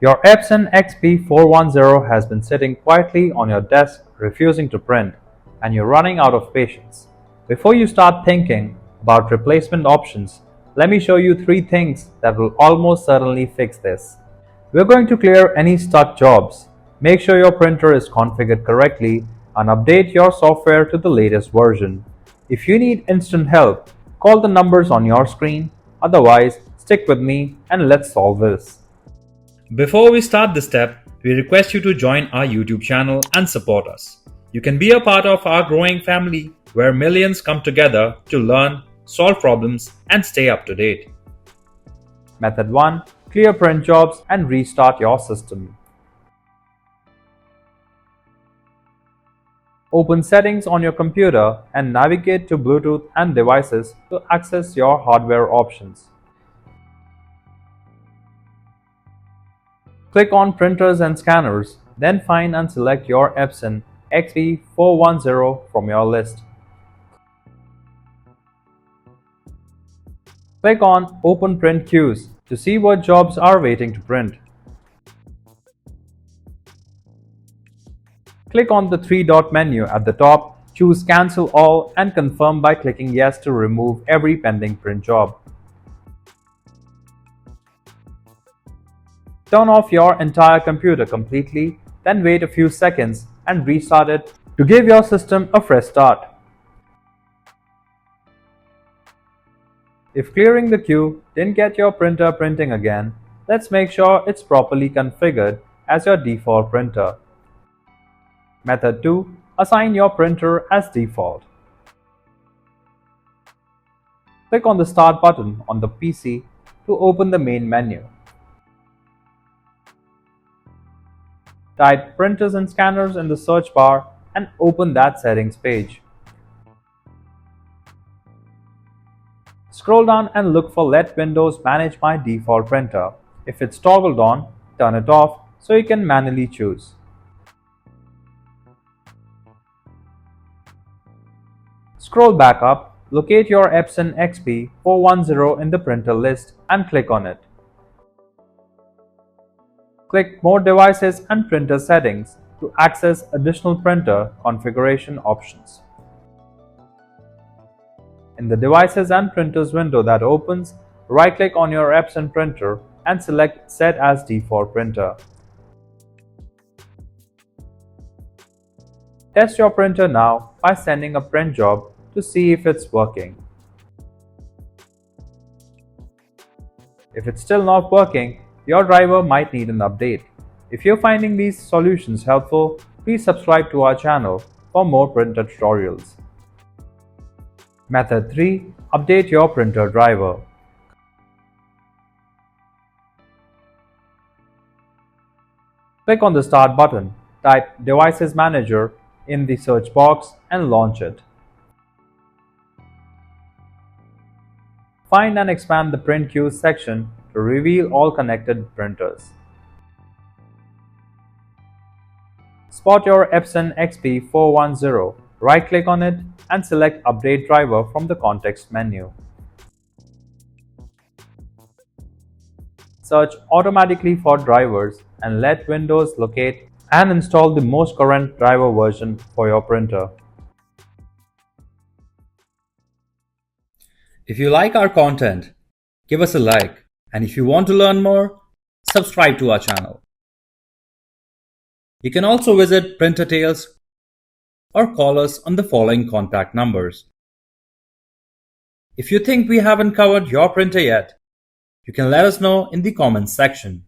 Your Epson XP 410 has been sitting quietly on your desk, refusing to print, and you're running out of patience. Before you start thinking about replacement options, let me show you 3 things that will almost certainly fix this. We're going to clear any stuck jobs, make sure your printer is configured correctly, and update your software to the latest version. If you need instant help, call the numbers on your screen. Otherwise, stick with me and let's solve this. Before we start this step, we request you to join our YouTube channel and support us. You can be a part of our growing family where millions come together to learn, solve problems, and stay up to date. Method 1. Clear print jobs and restart your system. Open Settings on your computer and navigate to Bluetooth and devices to access your hardware options. Click on Printers and Scanners, then find and select your Epson XP 410 from your list. Click on Open Print Queues to see what jobs are waiting to print. Click on the 3-dot menu at the top, choose Cancel All and confirm by clicking Yes to remove every pending print job. Turn off your entire computer completely, then wait a few seconds and restart it to give your system a fresh start. If clearing the queue didn't get your printer printing again, let's make sure it's properly configured as your default printer. Method 2. Assign your printer as default. Click on the Start button on the PC to open the main menu. Type Printers and Scanners in the search bar and open that settings page. Scroll down and look for Let Windows manage my default printer. If it's toggled on, turn it off so you can manually choose. Scroll back up, locate your Epson XP 410 in the printer list and click on it. Click More Devices and Printer Settings to access additional printer configuration options. In the Devices and Printers window that opens, right-click on your Epson printer and select Set as Default Printer. Test your printer now by sending a print job to see if it's working. If it's still not working, your driver might need an update. If you're finding these solutions helpful, please subscribe to our channel for more printer tutorials. Method 3. Update your printer driver. Click on the Start button, type Devices Manager in the search box and launch it. Find and expand the Print Queues section to reveal all connected printers. Spot your Epson XP 410, right-click on it and select Update Driver from the context menu. Search automatically for drivers and let Windows locate and install the most current driver version for your printer. If you like our content, give us a like. And if you want to learn more, subscribe to our channel. You can also visit Printer Tales or call us on the following contact numbers. If you think we haven't covered your printer yet, you can let us know in the comments section.